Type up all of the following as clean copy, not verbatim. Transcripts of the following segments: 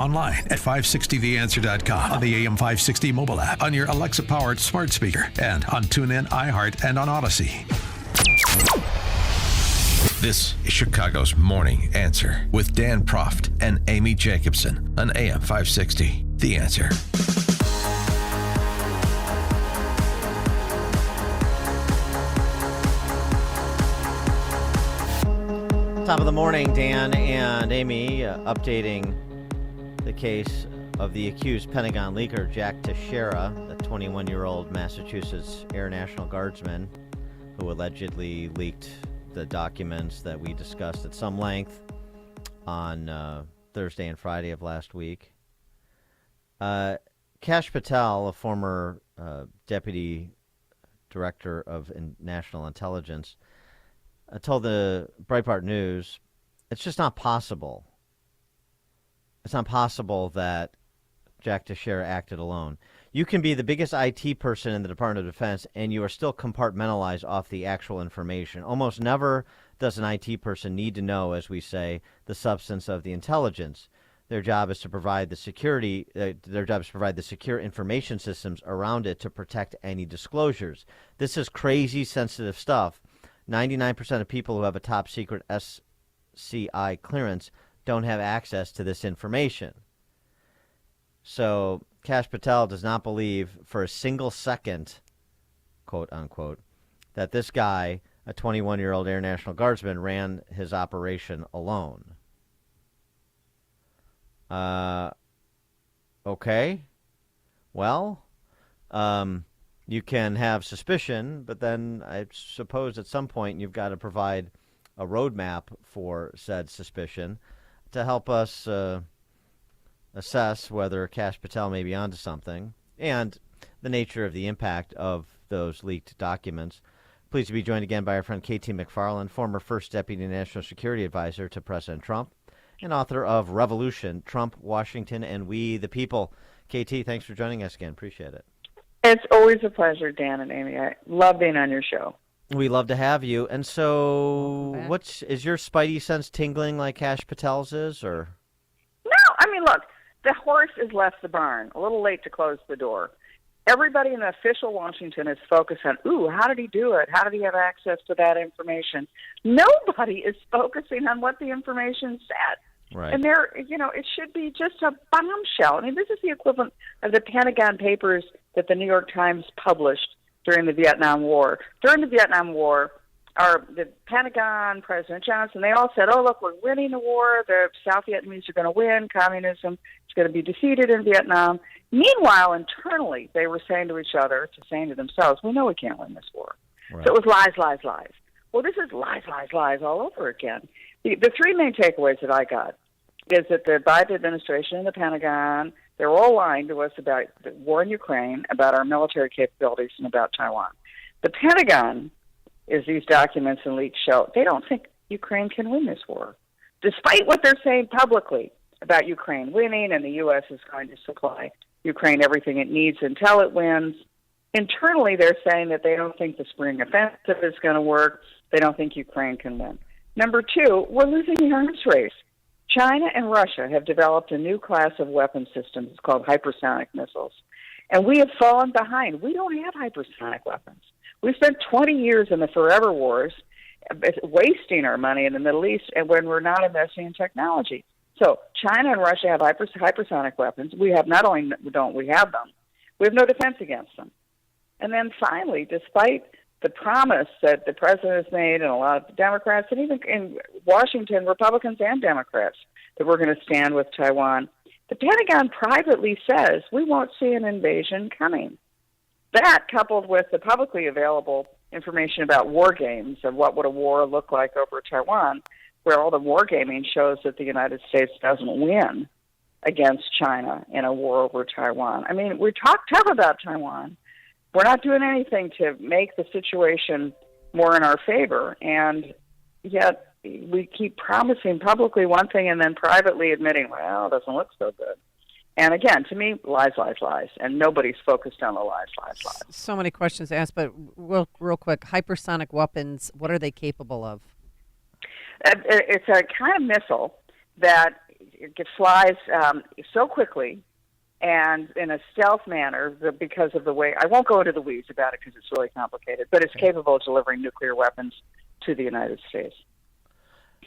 Online at 560theanswer.com, on the AM 560 mobile app, on your Alexa-powered smart speaker, and on TuneIn, iHeart, and on Odyssey. This is Chicago's Morning Answer with Dan Proft and Amy Jacobson on AM 560. The Answer. Top of the morning, Dan and Amy updating the case of the accused Pentagon leaker, Jack Teixeira, the 21-year-old Massachusetts Air National Guardsman who allegedly leaked the documents that we discussed at some length on Thursday and Friday of last week. Kash Patel, a former deputy director of national intelligence, told the Breitbart News, it's just not possible. It's not possible that Jack Teixeira acted alone. You can be the biggest IT person in the Department of Defense, and you are still compartmentalized off the actual information. Almost never does an IT person need to know, as we say, the substance of the intelligence. Their job is to provide the security. Their job is to provide the secure information systems around it to protect any disclosures. This is crazy sensitive stuff. 99% of people who have a top secret SCI clearance don't have access to this information. So Kash Patel does not believe for a single second, quote unquote, that this guy, a 21-year-old Air National Guardsman, ran his operation alone. Okay. Well, you can have suspicion, but then I suppose at some point you've got to provide a roadmap for said suspicion to help us assess whether Kash Patel may be onto something and the nature of the impact of those leaked documents. Pleased to be joined again by our friend KT McFarland, former First Deputy National Security Advisor to President Trump and author of Revolution, Trump, Washington, and We the People. KT, thanks for joining us again. Appreciate it. It's always a pleasure, Dan and Amy. I love being on your show. We love to have you. And so is your spidey sense tingling like Kash Patel's is, or? No, I mean, look, the horse has left the barn. A little late to close the door. Everybody in official Washington is focused on, how did he do it? How did he have access to that information? Nobody is focusing on what the information said. Right. And it should be just a bombshell. I mean, this is the equivalent of the Pentagon Papers that the New York Times published during the Vietnam War. During the Vietnam War, the Pentagon, President Johnson, they all said, look, we're winning the war. The South Vietnamese are going to win. Communism is going to be defeated in Vietnam. Meanwhile, internally, they were saying to each other, saying to themselves, we know we can't win this war. Right. So it was lies, lies, lies. Well, this is lies, lies, lies all over again. The three main takeaways that I got is that the Biden administration and the Pentagon, they're all lying to us about the war in Ukraine, about our military capabilities, and about Taiwan. The Pentagon, as these documents and leaks show, they don't think Ukraine can win this war, despite what they're saying publicly about Ukraine winning and the U.S. is going to supply Ukraine everything it needs until it wins. Internally, they're saying that they don't think the spring offensive is going to work. They don't think Ukraine can win. Number two, we're losing the arms race. China and Russia have developed a new class of weapon systems. It's called hypersonic missiles. And we have fallen behind. We don't have hypersonic weapons. We spent 20 years in the forever wars wasting our money in the Middle East and when we're not investing in technology. So China and Russia have hypersonic weapons. We have not only don't we have them, we have no defense against them. And then finally, despite the promise that the president has made and a lot of Democrats, and even in Washington, Republicans and Democrats, that we're going to stand with Taiwan, the Pentagon privately says we won't see an invasion coming. That, coupled with the publicly available information about war games and what would a war look like over Taiwan, where all the wargaming shows that the United States doesn't win against China in a war over Taiwan. I mean, we talk tough about Taiwan. We're not doing anything to make the situation more in our favor, and yet we keep promising publicly one thing and then privately admitting, well, it doesn't look so good. And again, to me, lies, lies, lies, and nobody's focused on the lies, lies, lies. So many questions asked, but real quick, hypersonic weapons, what are they capable of? It's a kind of missile that it flies so quickly and in a stealth manner because of the way, I won't go into the weeds about it because it's really complicated, but it's capable of delivering nuclear weapons to the United States.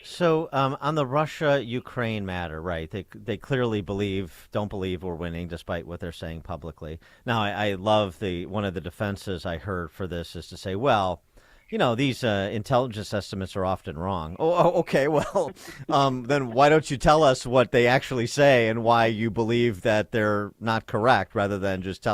So on the Russia-Ukraine matter, right, they clearly don't believe we're winning despite what they're saying publicly. Now, I love one of the defenses I heard for this is to say, well, these intelligence estimates are often wrong. Okay, well, then why don't you tell us what they actually say and why you believe that they're not correct rather than just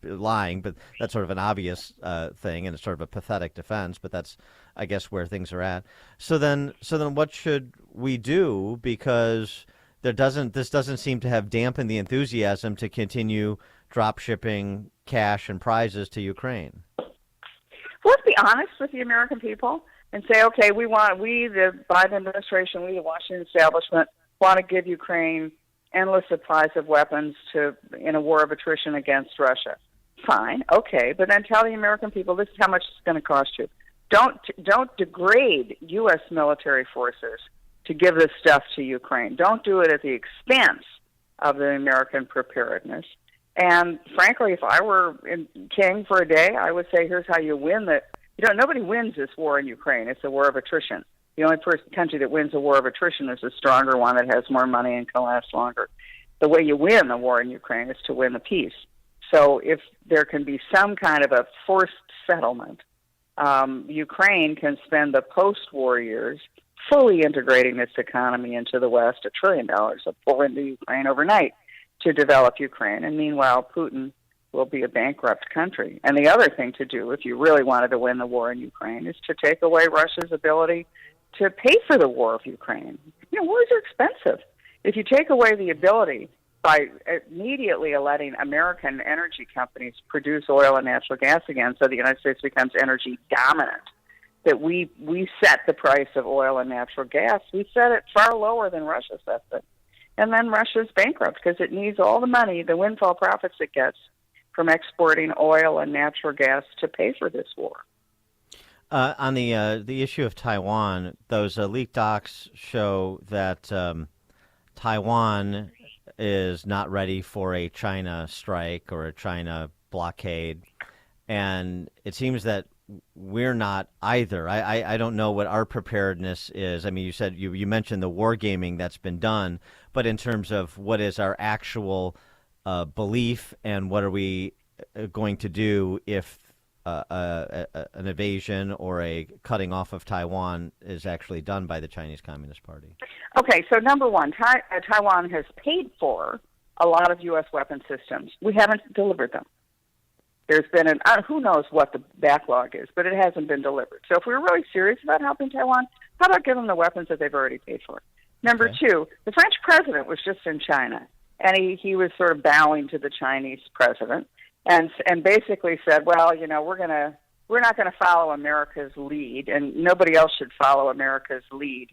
lying? But that's sort of an obvious thing, and it's sort of a pathetic defense, but that's, I guess, where things are at. So then what should we do? Because this doesn't seem to have dampened the enthusiasm to continue drop shipping cash and prizes to Ukraine. Well, let's be honest with the American people and say, okay, the Biden administration, we, the Washington establishment, want to give Ukraine endless supplies of weapons in a war of attrition against Russia. Fine, okay, but then tell the American people this is how much it's going to cost you. Don't degrade U.S. military forces to give this stuff to Ukraine. Don't do it at the expense of the American preparedness. And frankly, if I were king for a day, I would say, here's how you win nobody wins this war in Ukraine. It's a war of attrition. The only country that wins a war of attrition is a stronger one that has more money and can last longer. The way you win the war in Ukraine is to win the peace. So if there can be some kind of a forced settlement, Ukraine can spend the post-war years fully integrating its economy into the West, $1 trillion will pour into Ukraine overnight to develop Ukraine. And meanwhile, Putin will be a bankrupt country. And the other thing to do, if you really wanted to win the war in Ukraine, is to take away Russia's ability to pay for the war of Ukraine. Wars are expensive. If you take away the ability by immediately letting American energy companies produce oil and natural gas again so the United States becomes energy dominant, that we set the price of oil and natural gas, we set it far lower than Russia sets it. And then Russia's bankrupt because it needs all the money, the windfall profits it gets from exporting oil and natural gas to pay for this war. On the issue of Taiwan, those leaked docs show that Taiwan is not ready for a China strike or a China blockade, and it seems that we're not either. I don't know what our preparedness is. I mean, you said you mentioned the wargaming that's been done, but in terms of what is our actual belief and what are we going to do if an invasion or a cutting off of Taiwan is actually done by the Chinese Communist Party? Okay, so number one, Taiwan has paid for a lot of U.S. weapon systems. We haven't delivered them. There's been who knows what the backlog is, but it hasn't been delivered. So if we're really serious about helping Taiwan, how about giving them the weapons that they've already paid for? Number two, the French president was just in China, and he was sort of bowing to the Chinese president and basically said, well, we're not going to follow America's lead, and nobody else should follow America's lead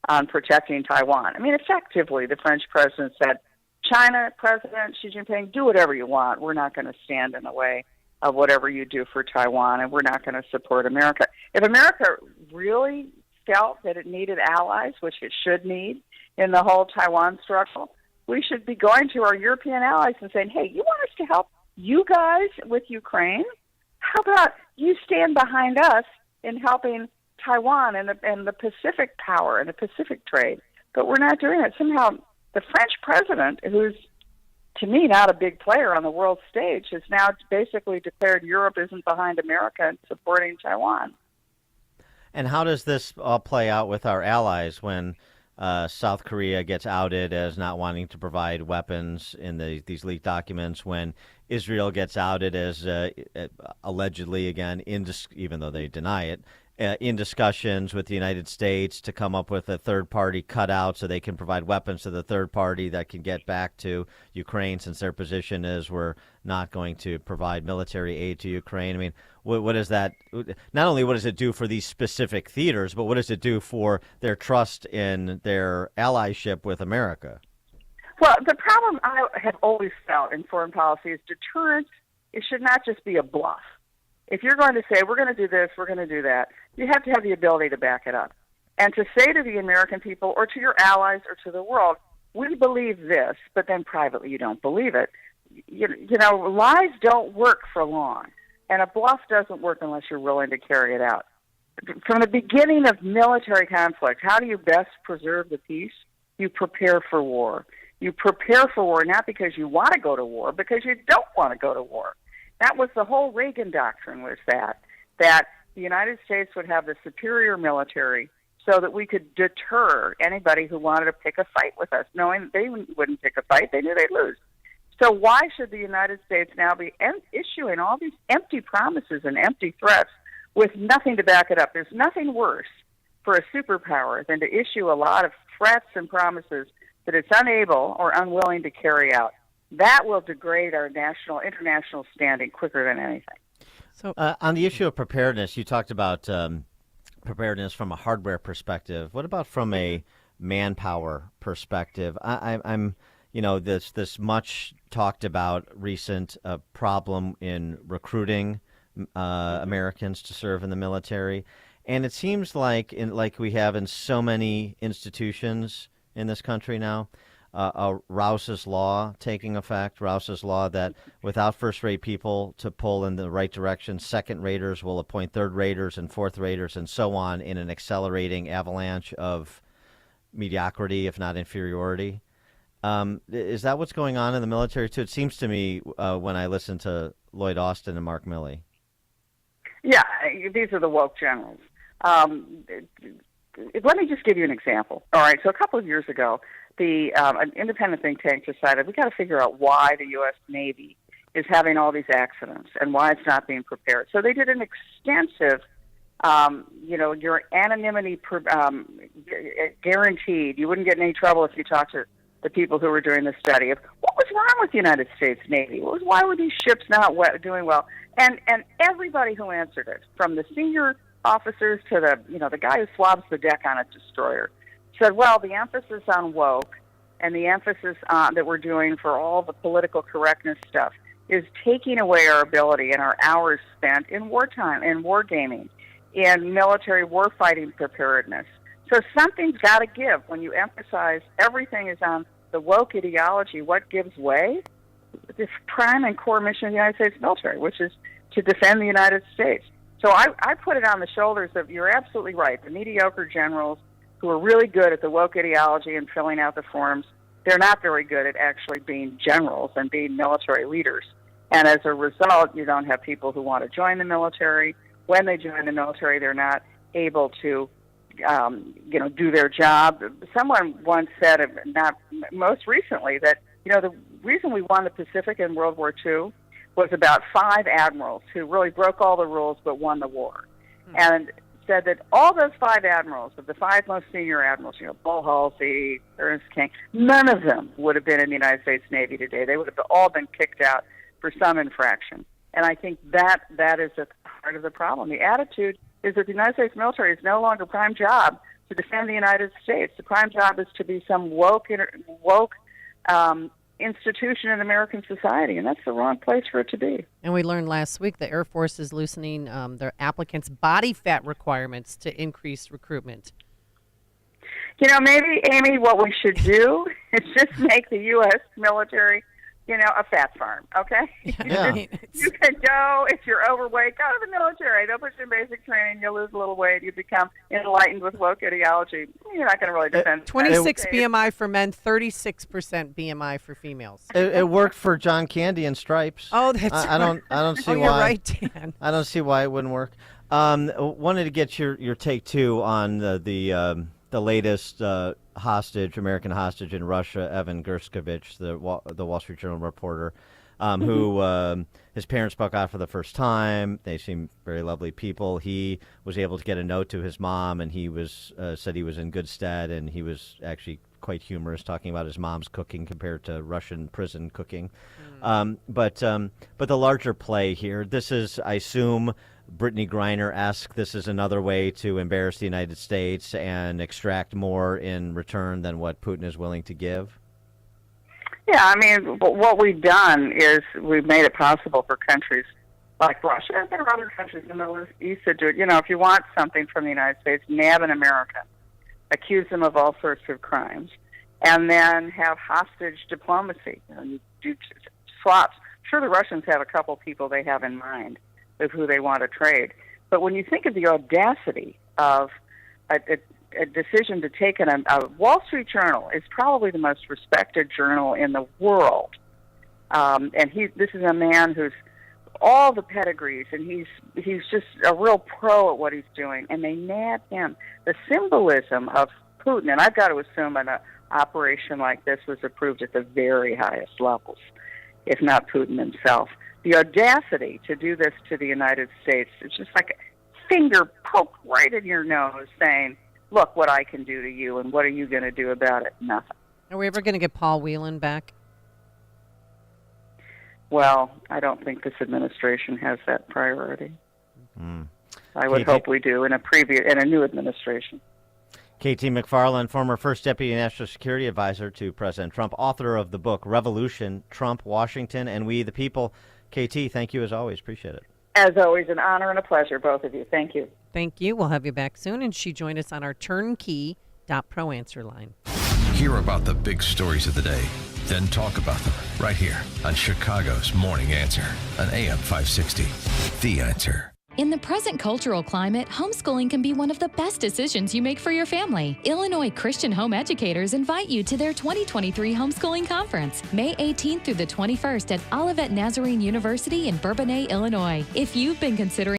on protecting Taiwan. I mean, effectively, the French president said, China President Xi Jinping, do whatever you want. We're not going to stand in the way of whatever you do for Taiwan, and we're not going to support America. If America really felt that it needed allies, which it should need in the whole Taiwan struggle, we should be going to our European allies and saying, hey, you want us to help you guys with Ukraine? How about you stand behind us in helping Taiwan and the Pacific power and the Pacific trade? But we're not doing it. Somehow the French president, who's to me not a big player on the world stage, has now basically declared Europe isn't behind America in supporting Taiwan. And how does this all play out with our allies when South Korea gets outed as not wanting to provide weapons in these leaked documents, when Israel gets outed as allegedly, again, even though they deny it, in discussions with the United States to come up with a third-party cutout so they can provide weapons to the third party that can get back to Ukraine, since their position is we're not going to provide military aid to Ukraine. I mean, what is that? Not only what does it do for these specific theaters, but what does it do for their trust in their allyship with America? Well, the problem I have always felt in foreign policy is deterrence. It should not just be a bluff. If you're going to say, we're going to do this, we're going to do that, you have to have the ability to back it up. And to say to the American people or to your allies or to the world, we believe this, but then privately you don't believe it. You know, lies don't work for long, and a bluff doesn't work unless you're willing to carry it out. From the beginning of military conflict, how do you best preserve the peace? You prepare for war. You prepare for war not because you want to go to war, because you don't want to go to war. That was the whole Reagan doctrine, was that the United States would have the superior military so that we could deter anybody who wanted to pick a fight with us, knowing they wouldn't pick a fight. They knew they'd lose. So why should the United States now be issuing all these empty promises and empty threats with nothing to back it up? There's nothing worse for a superpower than to issue a lot of threats and promises that it's unable or unwilling to carry out. That will degrade our international standing quicker than anything. So, on the issue of preparedness, you talked about preparedness from a hardware perspective. What about from a manpower perspective? I'm this much talked about recent problem in recruiting Americans to serve in the military, and it seems like we have in so many institutions in this country now, Rouse's Law taking effect. Rouse's Law that without first-rate people to pull in the right direction, second-raters will appoint third-raters and fourth-raters and so on in an accelerating avalanche of mediocrity, if not inferiority. Is that what's going on in the military, too? It seems to me when I listen to Lloyd Austin and Mark Milley. Yeah, these are the woke generals. Let me just give you an example. All right, so a couple of years ago, an independent think tank decided we got to figure out why the U.S. Navy is having all these accidents and why it's not being prepared. So they did an extensive, your anonymity guaranteed. You wouldn't get in any trouble if you talked to the people who were doing the study of what was wrong with the United States Navy. Why were these ships not doing well? And everybody who answered it, from the senior officers to the guy who swabs the deck on a destroyer, said, well, the emphasis on woke and the emphasis that we're doing for all the political correctness stuff is taking away our ability and our hours spent in wartime, in wargaming, in military warfighting preparedness. So something's got to give. When you emphasize everything is on the woke ideology, what gives way? This prime and core mission of the United States military, which is to defend the United States. So I put it on the shoulders of, you're absolutely right, the mediocre generals who are really good at the woke ideology and filling out the forms. They're not very good at actually being generals and being military leaders. And as a result, you don't have people who want to join the military. When they join the military, they're not able to do their job. Someone once said, not most recently, that, the reason we won the Pacific in World War II was about 5 admirals who really broke all the rules but won the war. And said that all those 5 admirals, of the 5 most senior admirals, Bull Halsey, Ernest King, none of them would have been in the United States Navy today. They would have all been kicked out for some infraction. And I think that is at the heart of the problem. The attitude is that the United States military is no longer prime job to defend the United States. The prime job is to be some woke institution in American society, and that's the wrong place for it to be. And we learned last week the Air Force is loosening their applicants' body fat requirements to increase recruitment. Maybe, Amy, what we should do is just make the U.S. military a fat farm, okay? Yeah. You can go, if you're overweight, go to the military. They'll put you in basic training. You'll lose a little weight. You become enlightened with woke ideology. You're not going to really defend. 26 BMI for men, 36% BMI for females. It worked for John Candy and Stripes. Oh, that's I don't see why. You're right, Dan. I don't see why it wouldn't work. Wanted to get your take too on the latest American hostage in Russia, Evan Gerskovich, the Wall Street Journal reporter, who his parents spoke out for the first time. They seem very lovely people. He was able to get a note to his mom, and he was said he was in good stead, and he was actually quite humorous, talking about his mom's cooking compared to Russian prison cooking. But the larger play here, this is, I assume, Brittany Griner-esque. This is another way to embarrass the United States and extract more in return than what Putin is willing to give? Yeah, I mean, what we've done is we've made it possible for countries like Russia, and there are other countries in the Middle East that do it. If you want something from the United States, nab an American, accuse them of all sorts of crimes, and then have hostage diplomacy. You do swaps. Sure, the Russians have a couple people they have in mind of who they want to trade. But when you think of the audacity of a decision to take a Wall Street Journal is probably the most respected journal in the world. And this is a man who's all the pedigrees, and he's just a real pro at what he's doing, and they nab him. The symbolism of Putin, and I've got to assume an operation like this was approved at the very highest levels, if not Putin himself. The audacity to do this to the United States, it's just like a finger poked right in your nose saying, look what I can do to you, and what are you going to do about it? Nothing. Are we ever going to get Paul Whelan back? Well, I don't think this administration has that priority. I would hope we do in a new administration. KT McFarland, former First Deputy National Security Advisor to President Trump, author of the book Revolution, Trump, Washington, and We the People. KT, thank you as always. Appreciate it. As always, an honor and a pleasure, both of you. Thank you. Thank you. We'll have you back soon. And she joined us on our turnkey.pro answer line. Hear about the big stories of the day, then talk about them right here on Chicago's Morning Answer on AM 560. The Answer. In the present cultural climate, homeschooling can be one of the best decisions you make for your family. Illinois Christian Home Educators invite you to their 2023 Homeschooling Conference, May 18th through the 21st at Olivet Nazarene University in Bourbonnais, Illinois. If you've been considering